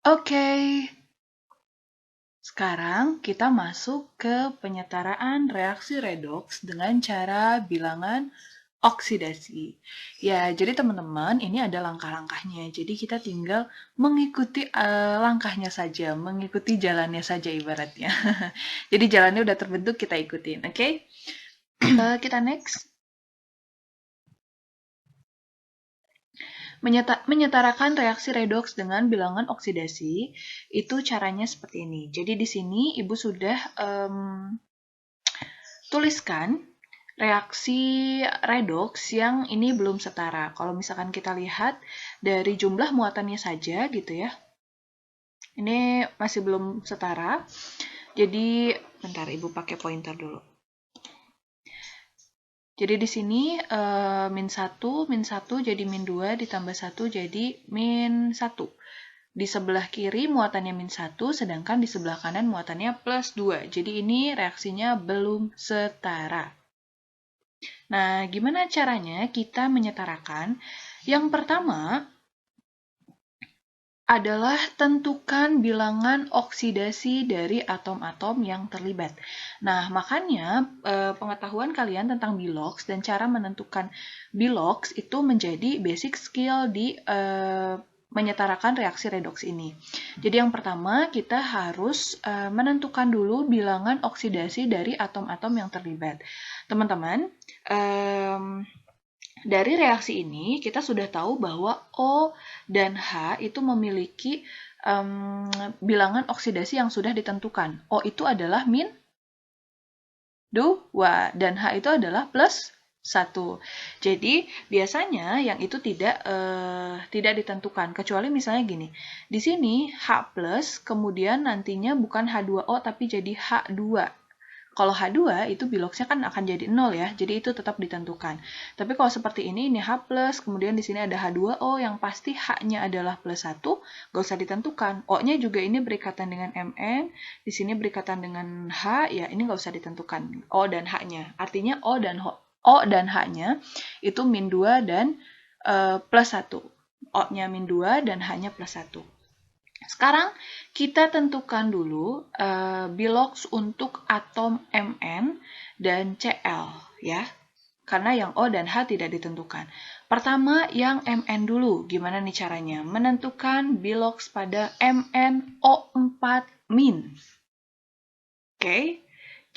Oke, sekarang kita masuk ke penyetaraan reaksi redoks dengan cara bilangan oksidasi. Ya, jadi teman-teman, ini ada langkah-langkahnya. Jadi kita tinggal mengikuti langkahnya saja, mengikuti jalannya saja ibaratnya. Jadi jalannya udah terbentuk, kita ikutin, oke? Kita next. Menyetarakan reaksi redoks dengan bilangan oksidasi, itu caranya seperti ini. Jadi di sini Ibu sudah tuliskan reaksi redoks yang ini belum setara. Kalau misalkan kita lihat dari jumlah muatannya saja gitu ya, ini masih belum setara. Jadi, bentar Ibu pakai pointer dulu. Jadi di sini min 1 jadi min 2 ditambah 1 jadi min 1. Di sebelah kiri muatannya min 1, sedangkan di sebelah kanan muatannya plus 2. Jadi ini reaksinya belum setara. Nah, gimana caranya kita menyetarakan? Yang pertama adalah tentukan bilangan oksidasi dari atom-atom yang terlibat. Nah, makanya pengetahuan kalian tentang Bilox dan cara menentukan Bilox itu menjadi basic skill di menyetarakan reaksi redoks ini. Jadi yang pertama kita harus menentukan dulu bilangan oksidasi dari atom-atom yang terlibat. Teman-teman, dari reaksi ini kita sudah tahu bahwa O dan H itu memiliki bilangan oksidasi yang sudah ditentukan. O itu adalah min 2 dan H itu adalah plus 1. Jadi biasanya yang itu tidak ditentukan, kecuali misalnya gini. Di sini H plus, kemudian nantinya bukan H2O tapi jadi H2. Kalau H2 itu biloxnya kan akan jadi 0 ya, jadi itu tetap ditentukan. Tapi kalau seperti ini H+, kemudian di sini ada H2O yang pasti H-nya adalah plus 1, gak usah ditentukan. O-nya juga ini berikatan dengan Mn, di sini berikatan dengan H, ya ini gak usah ditentukan. O dan H-nya. Artinya O dan H-nya itu min 2 dan plus 1. O-nya min 2 dan H-nya plus 1. Sekarang kita tentukan dulu Bilox untuk atom Mn dan Cl ya. Karena yang O dan H tidak ditentukan. Pertama yang Mn dulu. Gimana nih caranya? Menentukan Bilox pada MnO4-. Oke.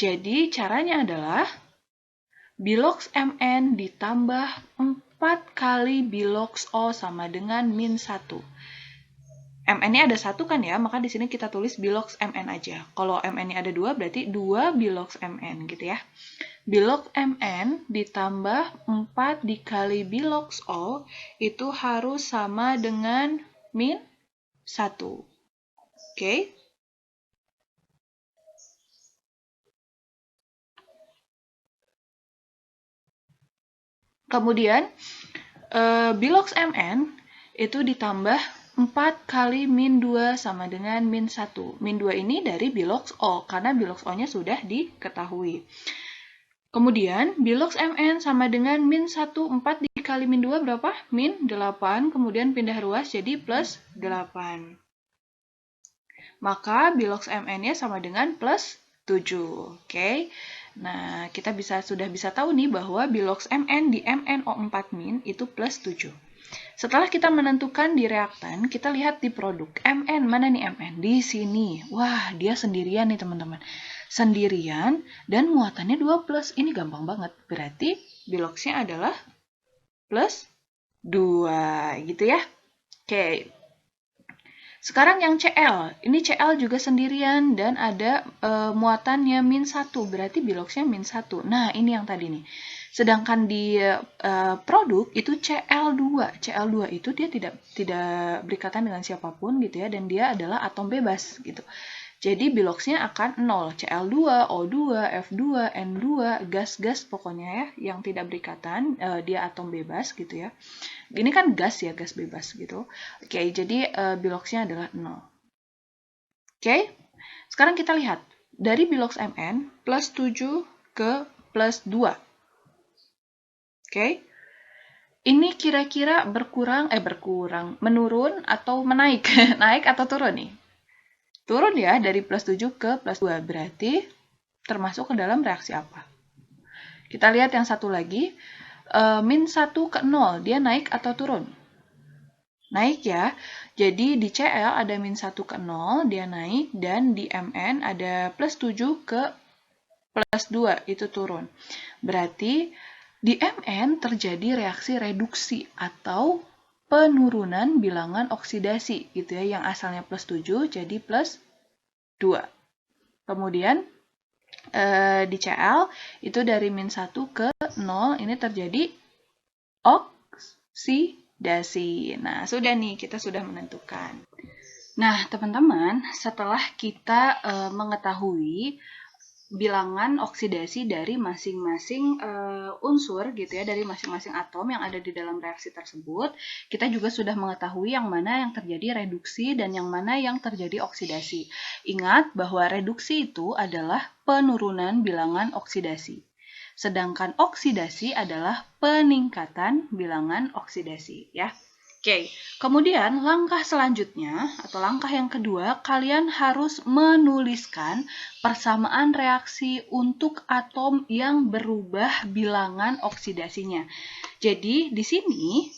Jadi caranya adalah Bilox Mn ditambah 4 kali Bilox O sama dengan min 1. Mn-nya ada 1 kan ya, maka di sini kita tulis Bilox Mn aja. Kalau Mn-nya ada 2, berarti 2 Bilox Mn gitu ya. Bilox Mn ditambah 4 dikali Bilox O itu harus sama dengan min 1. Oke. Kemudian, Bilox Mn itu ditambah 4 kali min 2 sama dengan min 1. Min 2 ini dari Bilox O, karena Bilox O-nya sudah diketahui. Kemudian, Bilox Mn sama dengan min 1, 4 dikali min 2 berapa? Min 8, kemudian pindah ruas jadi plus 8. Maka Bilox Mn-nya sama dengan plus 7. Oke. Nah, kita sudah bisa tahu nih bahwa Bilox Mn di MnO4- itu plus 7. Setelah kita menentukan di reaktan, kita lihat di produk. Mn, mana nih Mn? Di sini. Wah, dia sendirian nih teman-teman. Sendirian dan muatannya 2+. Ini gampang banget. Berarti Biloxnya adalah plus 2 gitu ya. Oke. Sekarang yang Cl. Ini Cl juga sendirian dan ada muatannya min 1. Berarti Biloxnya min 1. Nah, ini yang tadi nih. Sedangkan di produk itu Cl2. Cl2 itu dia tidak berikatan dengan siapapun gitu ya, dan dia adalah atom bebas gitu. Jadi Biloxnya akan 0. Cl2, O2, F2, N2, gas-gas pokoknya ya yang tidak berikatan, dia atom bebas gitu ya. Ini kan gas ya, gas bebas gitu. Oke, jadi Biloxnya adalah 0. Oke, sekarang kita lihat. Dari Bilox Mn plus 7 ke plus 2. Oke, Ini kira-kira berkurang, menurun atau menaik? Naik atau turun nih? Turun ya, dari plus 7 ke plus 2. Berarti termasuk ke dalam reaksi apa? Kita lihat yang satu lagi. Min 1 ke 0, dia naik atau turun? Naik ya. Jadi di CL ada min 1 ke 0, dia naik. Dan di MN ada plus 7 ke plus 2, itu turun. Berarti di MN terjadi reaksi reduksi atau penurunan bilangan oksidasi gitu ya, yang asalnya plus 7 jadi plus 2. Kemudian di CL itu dari min 1 ke 0 ini terjadi oksidasi. Nah, sudah nih, kita sudah menentukan. Nah, teman-teman, setelah kita mengetahui bilangan oksidasi dari masing-masing unsur gitu ya, dari masing-masing atom yang ada di dalam reaksi tersebut, kita juga sudah mengetahui yang mana yang terjadi reduksi dan yang mana yang terjadi oksidasi. Ingat bahwa reduksi itu adalah penurunan bilangan oksidasi, sedangkan oksidasi adalah peningkatan bilangan oksidasi ya. Oke, kemudian langkah selanjutnya atau langkah yang kedua, kalian harus menuliskan persamaan reaksi untuk atom yang berubah bilangan oksidasinya. Jadi di sini,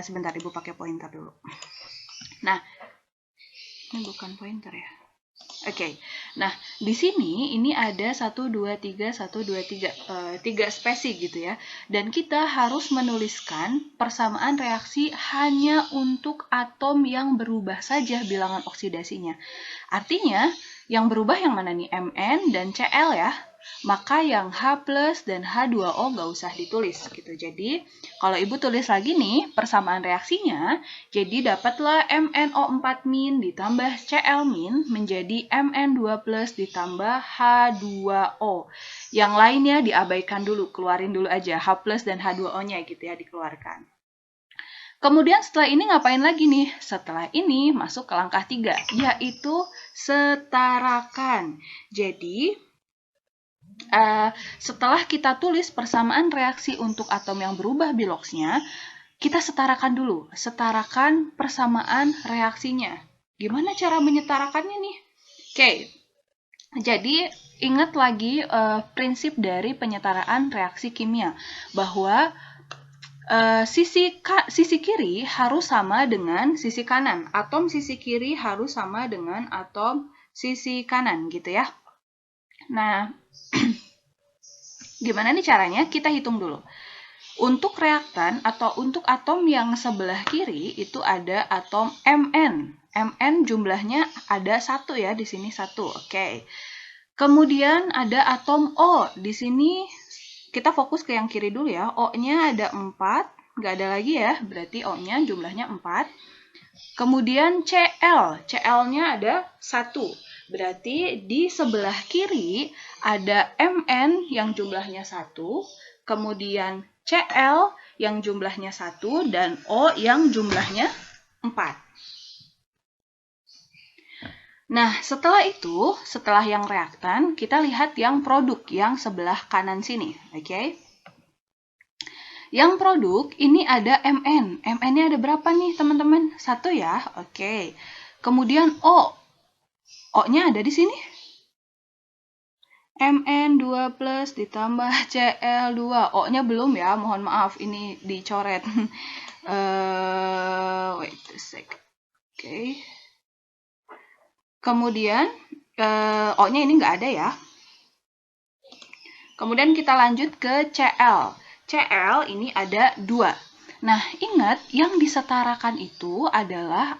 sebentar Ibu pakai pointer dulu. Nah, ini bukan pointer ya. Oke, nah di sini ini ada 1, 2, 3, 1, 2, 3, 3 spesi gitu ya. Dan kita harus menuliskan persamaan reaksi hanya untuk atom yang berubah saja bilangan oksidasinya. Artinya, yang berubah yang mana nih? Mn dan Cl ya. Maka yang H plus dan H2O nggak usah ditulis gitu. Jadi, kalau Ibu tulis lagi nih persamaan reaksinya, jadi dapatlah MnO4- ditambah Cl- menjadi Mn2 plus ditambah H2O. Yang lainnya diabaikan dulu, keluarin dulu aja H plus dan H2O-nya gitu ya, dikeluarkan. Kemudian setelah ini ngapain lagi nih? Setelah ini masuk ke langkah 3, yaitu setarakan. Jadi, setelah kita tulis persamaan reaksi untuk atom yang berubah biloxnya, kita setarakan dulu. Setarakan persamaan reaksinya. Gimana cara menyetarakannya nih? Oke, jadi ingat lagi prinsip dari penyetaraan reaksi kimia, bahwa sisi kiri harus sama dengan sisi kanan. Atom sisi kiri harus sama dengan atom sisi kanan gitu ya. Nah, gimana nih caranya? Kita hitung dulu. Untuk reaktan atau untuk atom yang sebelah kiri itu ada atom Mn. Mn jumlahnya ada 1 ya, di sini 1. Oke. Kemudian ada atom O. Di sini kita fokus ke yang kiri dulu ya. O-nya ada 4, nggak ada lagi ya, berarti O-nya jumlahnya 4. Kemudian Cl. Cl-nya ada 1. Berarti di sebelah kiri ada Mn yang jumlahnya 1, kemudian Cl yang jumlahnya 1, dan O yang jumlahnya 4. Nah, setelah itu, setelah yang reaktan, kita lihat yang produk yang sebelah kanan sini. Oke? Yang produk ini ada Mn. Mn-nya ada berapa nih, teman-teman? 1 ya. Oke. Kemudian O. O-nya ada di sini. Mn2 plus ditambah Cl2. O-nya belum ya, mohon maaf, ini dicoret. Wait a sec. Oke. Kemudian, O-nya ini nggak ada ya. Kemudian kita lanjut ke Cl. Cl ini ada 2. Nah, ingat yang disetarakan itu adalah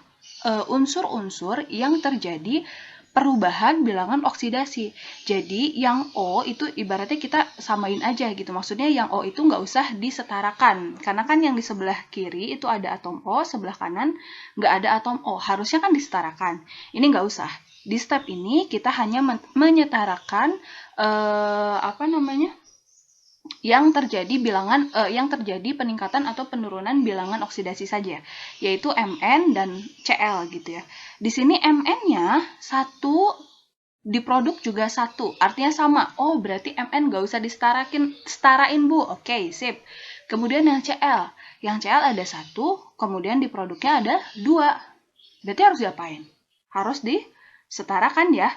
unsur-unsur yang terjadi perubahan bilangan oksidasi. Jadi, yang O itu ibaratnya kita samain aja gitu. Maksudnya yang O itu nggak usah disetarakan. Karena kan yang di sebelah kiri itu ada atom O, sebelah kanan nggak ada atom O. Harusnya kan disetarakan. Ini nggak usah. Di step ini kita hanya menyetarakan yang terjadi peningkatan atau penurunan bilangan oksidasi saja, yaitu Mn dan Cl gitu ya. Di sini Mn-nya 1, di produk juga 1, artinya sama. Oh, berarti Mn nggak usah setarain Bu. Oke, sip. Kemudian yang Cl. Yang Cl ada 1, kemudian di produknya ada 2. Berarti harus diapain? Harus disetarakan ya.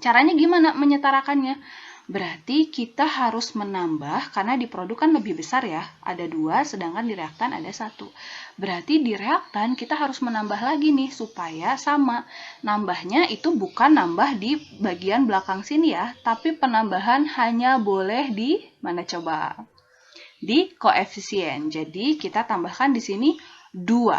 Caranya gimana menyetarakannya? Berarti kita harus menambah, karena di produk kan lebih besar ya, ada 2, sedangkan di reaktan ada 1. Berarti di reaktan kita harus menambah lagi nih, supaya sama. Nambahnya itu bukan nambah di bagian belakang sini ya, tapi penambahan hanya boleh di, mana coba? Di koefisien. Jadi kita tambahkan di sini 2.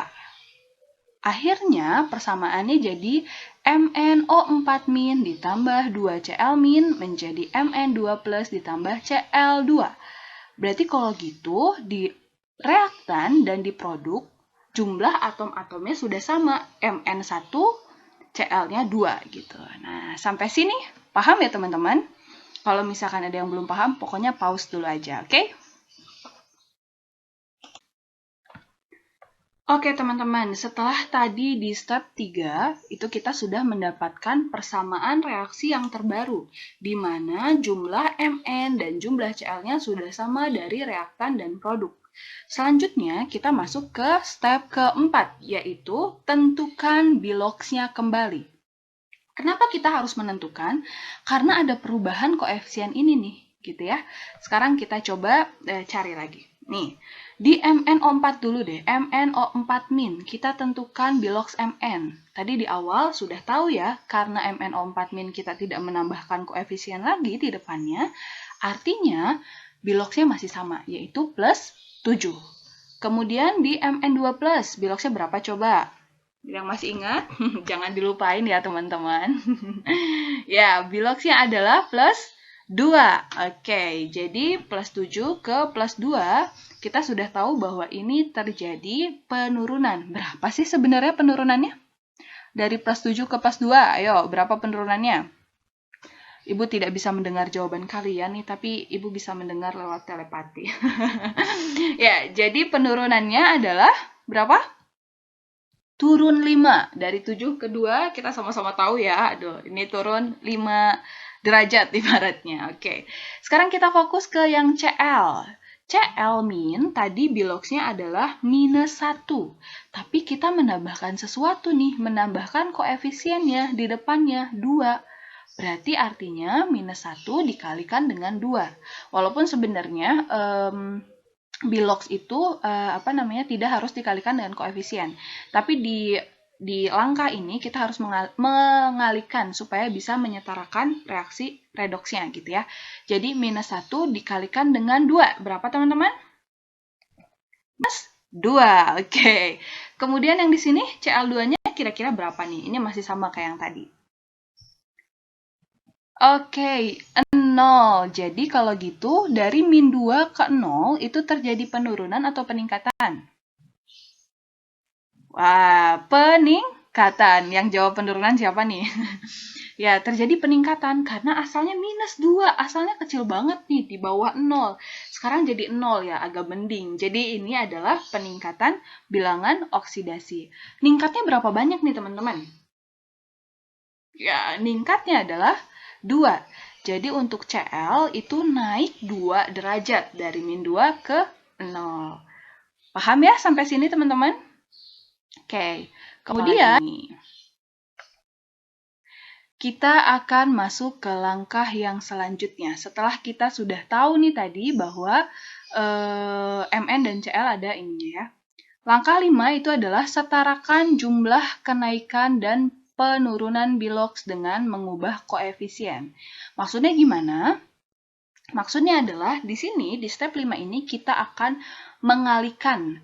Akhirnya persamaannya jadi MnO4- ditambah 2Cl- menjadi Mn2+ ditambah Cl2. Berarti kalau gitu di reaktan dan di produk jumlah atom-atomnya sudah sama, Mn1, Cl-nya 2 gitu. Nah, sampai sini paham ya teman-teman? Kalau misalkan ada yang belum paham, pokoknya pause dulu aja, oke? Oke teman-teman, setelah tadi di step 3, itu kita sudah mendapatkan persamaan reaksi yang terbaru, di mana jumlah Mn dan jumlah Cl-nya sudah sama dari reaktan dan produk. Selanjutnya, kita masuk ke step keempat, yaitu tentukan biloxnya kembali. Kenapa kita harus menentukan? Karena ada perubahan koefisien ini nih, gitu ya. Sekarang kita coba cari lagi. Nih, di MnO4 dulu deh, MnO4- kita tentukan bilox Mn. Tadi di awal sudah tahu ya, karena MnO4- kita tidak menambahkan koefisien lagi di depannya, artinya biloxnya masih sama, yaitu plus 7. Kemudian di Mn2+, biloxnya berapa coba? Yang masih ingat, jangan dilupain ya teman-teman. Ya, biloxnya adalah plus 2. Oke, jadi plus 7 ke plus 2, kita sudah tahu bahwa ini terjadi penurunan. Berapa sih sebenarnya penurunannya? Dari plus 7 ke plus 2, ayo, berapa penurunannya? Ibu tidak bisa mendengar jawaban kalian nih, tapi Ibu bisa mendengar lewat telepati. Ya, jadi penurunannya adalah berapa? Turun 5. Dari 7 ke 2, kita sama-sama tahu ya. Aduh, ini turun 5 derajat ibaratnya. Oke. Sekarang kita fokus ke yang Cl. Cl- tadi biloxnya adalah minus 1. Tapi kita menambahkan sesuatu nih. Menambahkan koefisiennya di depannya 2. Berarti artinya minus 1 dikalikan dengan 2. Walaupun sebenarnya bilox itu tidak harus dikalikan dengan koefisien. Tapi di langkah ini kita harus mengalihkan supaya bisa menyetarakan reaksi redoksnya gitu ya. Jadi minus 1 dikalikan dengan 2. Berapa teman-teman? Minus 2. Oke. Kemudian yang di sini Cl2-nya kira-kira berapa nih? Ini masih sama kayak yang tadi. Oke, 0. Jadi kalau gitu dari min 2 ke 0 itu terjadi penurunan atau peningkatan? Wah, peningkatan. Yang jawab penurunan siapa nih? Ya, terjadi peningkatan karena asalnya minus 2. Asalnya kecil banget nih, di bawah 0. Sekarang jadi 0 ya, agak mending. Jadi ini adalah peningkatan bilangan oksidasi. Ningkatnya berapa banyak nih teman-teman? Ya, ningkatnya adalah 2. Jadi untuk Cl itu naik 2 derajat dari min 2 ke 0. Paham ya sampai sini teman-teman? Oke, kemudian kita akan masuk ke langkah yang selanjutnya. Setelah kita sudah tahu nih tadi bahwa Mn dan Cl ada ininya ya. Langkah 5 itu adalah setarakan jumlah kenaikan dan penurunan bilox dengan mengubah koefisien. Maksudnya gimana? Maksudnya adalah di sini, di step 5 ini kita akan mengalihkan,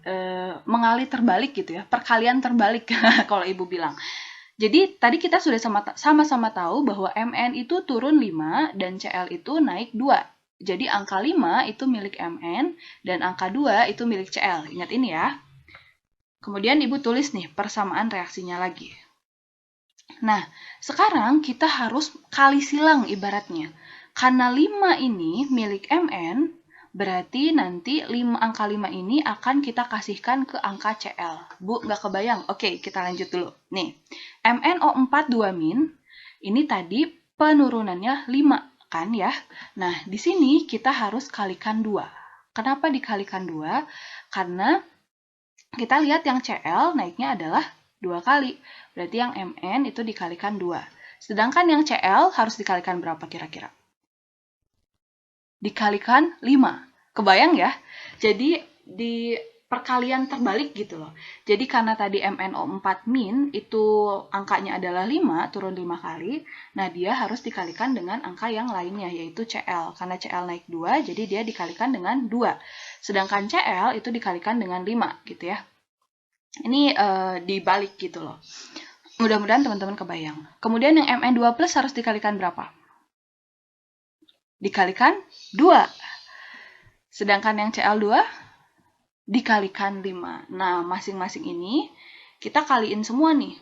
mengalih terbalik gitu ya, perkalian terbalik kalau Ibu bilang. Jadi tadi kita sudah sama-sama tahu bahwa Mn itu turun 5 dan Cl itu naik 2. Jadi angka 5 itu milik Mn dan angka 2 itu milik Cl. Ingat ini ya. Kemudian Ibu tulis nih persamaan reaksinya lagi. Nah, sekarang kita harus kali silang ibaratnya. Karena 5 ini milik Mn, berarti nanti angka 5 ini akan kita kasihkan ke angka Cl. Bu, nggak kebayang? Oke, kita lanjut dulu. Nih, MnO4 2-, ini tadi penurunannya 5, kan ya? Nah, di sini kita harus kalikan 2. Kenapa dikalikan 2? Karena kita lihat yang CL naiknya adalah 2 kali. Berarti yang MN itu dikalikan 2. Sedangkan yang CL harus dikalikan berapa kira-kira? Dikalikan 5. Kebayang ya? Jadi di perkalian terbalik gitu loh. Jadi karena tadi MNO4 min itu angkanya adalah 5, turun 5 kali, nah dia harus dikalikan dengan angka yang lainnya, yaitu CL. Karena CL naik 2, jadi dia dikalikan dengan 2. Sedangkan CL itu dikalikan dengan 5 gitu ya. Ini dibalik gitu loh. Mudah-mudahan teman-teman kebayang. Kemudian yang MN2 plus harus dikalikan berapa? Dikalikan 2. Sedangkan yang CL2 dikalikan 5. Nah, masing-masing ini kita kaliin semua nih.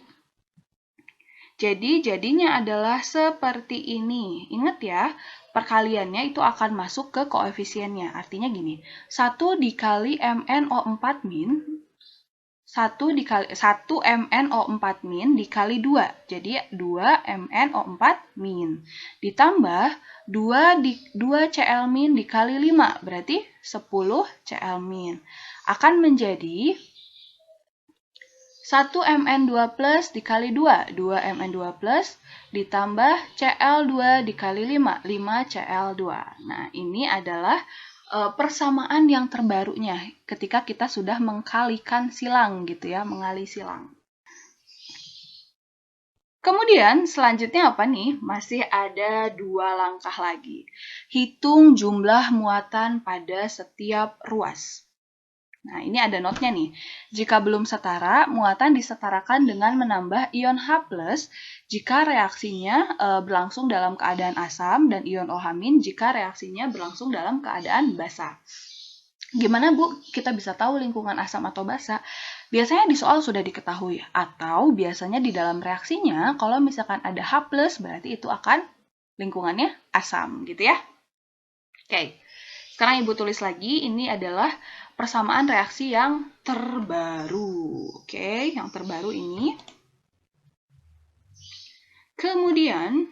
Jadi, jadinya adalah seperti ini. Ingat ya, perkaliannya itu akan masuk ke koefisiennya. Artinya gini, 1 dikali MNO4 min, 1 MNO4 min dikali 2. Jadi, 2 MNO4 min. Ditambah 2 CL min dikali 5. Berarti 10 CL min. Akan menjadi 1 MN2 plus dikali 2, 2 MN2 plus ditambah CL2 dikali 5, 5 CL2. Nah, ini adalah persamaan yang terbarunya ketika kita sudah mengkalikan silang gitu ya, mengali silang. Kemudian selanjutnya apa nih? Masih ada 2 langkah lagi. Hitung jumlah muatan pada setiap ruas. Nah, ini ada notnya nih. Jika belum setara, muatan disetarakan dengan menambah ion H+, jika reaksinya berlangsung dalam keadaan asam, dan ion OH- jika reaksinya berlangsung dalam keadaan basa. Gimana Bu, kita bisa tahu lingkungan asam atau basa? Biasanya di soal sudah diketahui, atau biasanya di dalam reaksinya, kalau misalkan ada H+, berarti itu akan lingkungannya asam, gitu ya. Oke, sekarang Ibu tulis lagi, ini adalah persamaan reaksi yang terbaru. Oke, yang terbaru ini. Kemudian,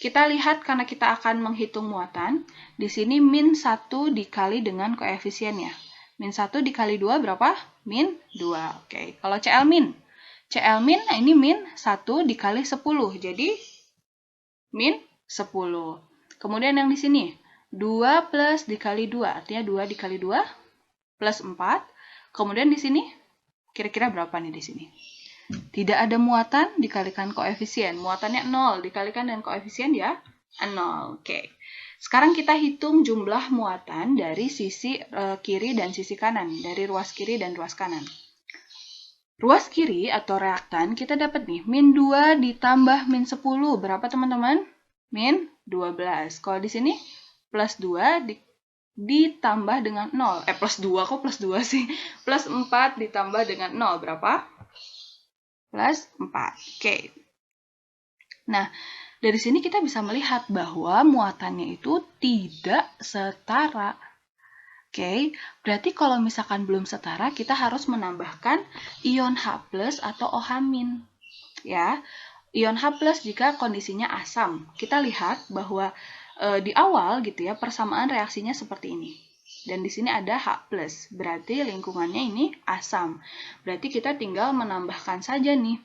kita lihat karena kita akan menghitung muatan, di sini min 1 dikali dengan koefisiennya. Min 1 dikali 2 berapa? Min 2. Oke, kalau CL min. CL min, nah ini min 1 dikali 10. Jadi, min 10. Kemudian yang di sini, 2 plus dikali 2. Artinya 2 dikali 2 plus 4. Kemudian di sini, kira-kira berapa nih di sini? Tidak ada muatan, dikalikan koefisien. Muatannya 0, dikalikan dengan koefisien ya 0. Oke. Sekarang kita hitung jumlah muatan dari sisi kiri dan sisi kanan. Dari ruas kiri dan ruas kanan. Ruas kiri atau reaktan, kita dapat nih, min 2 ditambah min 10. Berapa teman-teman? Min 12. Kalau di sini, plus 2 ditambah dengan 0. Plus 2, kok plus 2 sih? Plus 4 ditambah dengan 0. Berapa? Plus 4. Oke. Nah, dari sini kita bisa melihat bahwa muatannya itu tidak setara. Oke, berarti kalau misalkan belum setara, kita harus menambahkan ion H+ atau OH-. Ya, ion H+ jika kondisinya asam. Kita lihat bahwa di awal gitu ya, persamaan reaksinya seperti ini. Dan di sini ada H+, berarti lingkungannya ini asam. Berarti kita tinggal menambahkan saja nih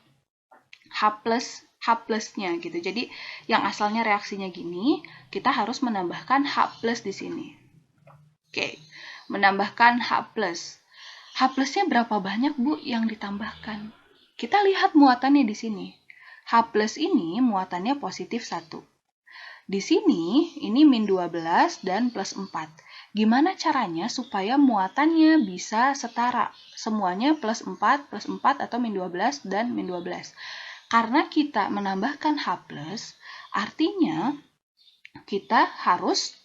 H+-nya gitu. Jadi yang asalnya reaksinya gini, kita harus menambahkan H+ di sini. Oke, menambahkan H+. H+-nya berapa banyak Bu yang ditambahkan? Kita lihat muatannya di sini. H+ ini muatannya positif 1. Di sini, ini min 12 dan plus 4. Gimana caranya supaya muatannya bisa setara? Semuanya plus 4 atau min 12 dan min 12. Karena kita menambahkan H+, artinya kita harus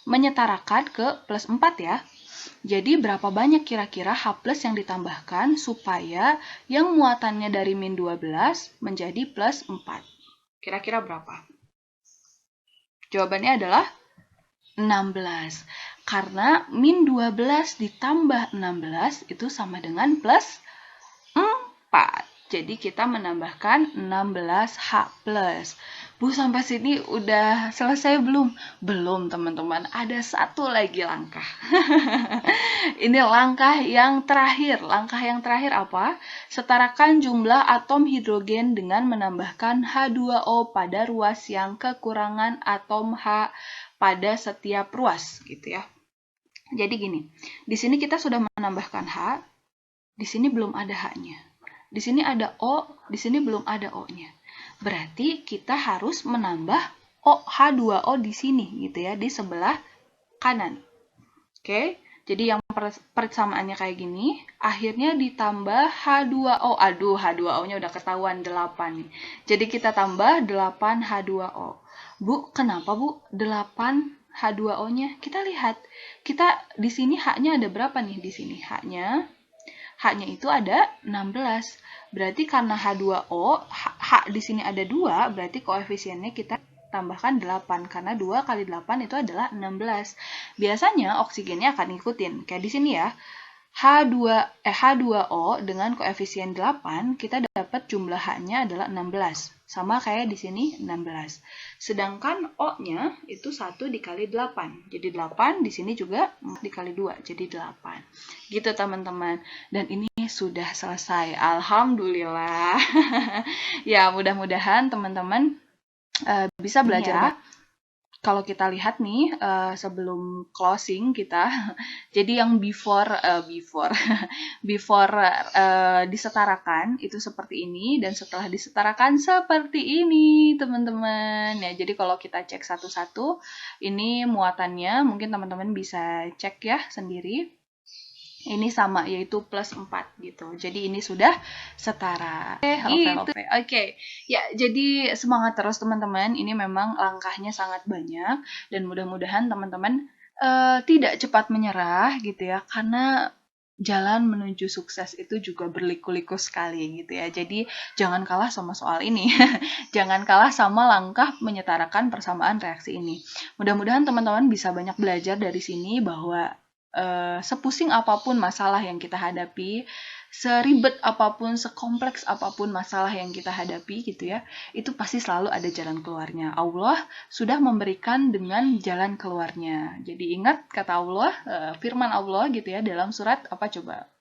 menyetarakan ke plus 4 ya. Jadi berapa banyak kira-kira H+ yang ditambahkan supaya yang muatannya dari min 12 menjadi plus 4? Kira-kira berapa? Jawabannya adalah 16. Karena min 12 ditambah 16 itu sama dengan plus 4. Jadi kita menambahkan 16H+. Bu, sampai sini udah selesai belum? Belum, teman-teman. Ada satu lagi langkah. Ini langkah yang terakhir. Langkah yang terakhir apa? Setarakan jumlah atom hidrogen dengan menambahkan H2O pada ruas yang kekurangan atom H pada setiap ruas, gitu ya. Jadi gini, di sini kita sudah menambahkan H, di sini belum ada H-nya. Di sini ada O, di sini belum ada O-nya. Berarti kita harus menambah H2O di sini, gitu ya, di sebelah kanan. Oke, jadi yang persamaannya kayak gini, akhirnya ditambah H2O. Aduh, H2O-nya udah ketahuan 8 nih. Jadi kita tambah 8 H2O. Bu, kenapa Bu 8 H2O-nya? Kita lihat. Kita di sini H-nya ada berapa nih di sini? H-nya itu ada 16. Berarti karena H2O, H di sini ada 2, berarti koefisiennya kita tambahkan 8 karena 2 kali 8 itu adalah 16. Biasanya oksigennya akan ngikutin. Kayak di sini ya. H2O dengan koefisien 8, kita dapat jumlah H-nya adalah 16. Sama kayak di sini 16. Sedangkan O-nya itu 1 dikali 8. Jadi 8, di sini juga 4 dikali 2, jadi 8. Gitu teman-teman. Dan ini sudah selesai. Alhamdulillah. Ya, mudah-mudahan teman-teman bisa belajar. Kalau kita lihat nih sebelum closing kita, jadi yang before disetarakan itu seperti ini, dan setelah disetarakan seperti ini teman-teman. Ya, jadi kalau kita cek satu-satu, ini muatannya mungkin teman-teman bisa cek ya sendiri. Ini sama, yaitu plus 4 gitu. Jadi ini sudah setara. Oke. Ya, jadi semangat terus teman-teman. Ini memang langkahnya sangat banyak. Dan mudah-mudahan teman-teman tidak cepat menyerah gitu ya. Karena jalan menuju sukses itu juga berliku-liku sekali gitu ya. Jadi jangan kalah sama soal ini. Jangan kalah sama langkah menyetarakan persamaan reaksi ini. Mudah-mudahan teman-teman bisa banyak belajar dari sini bahwa sepusing apapun masalah yang kita hadapi, seribet apapun, sekompleks apapun masalah yang kita hadapi gitu ya, itu pasti selalu ada jalan keluarnya. Allah sudah memberikan dengan jalan keluarnya. Jadi ingat kata Allah, firman Allah gitu ya, dalam surat apa coba?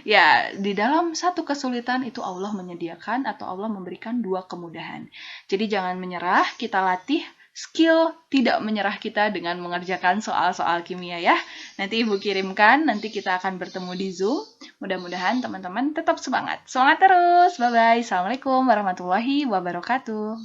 Ya, di dalam satu kesulitan itu Allah menyediakan atau Allah memberikan 2 kemudahan. Jadi jangan menyerah, kita latih skill tidak menyerah kita dengan mengerjakan soal-soal kimia ya. Nanti Ibu kirimkan, nanti kita akan bertemu di Zoom. Mudah-mudahan teman-teman tetap semangat. Semangat terus. Bye-bye. Assalamualaikum warahmatullahi wabarakatuh.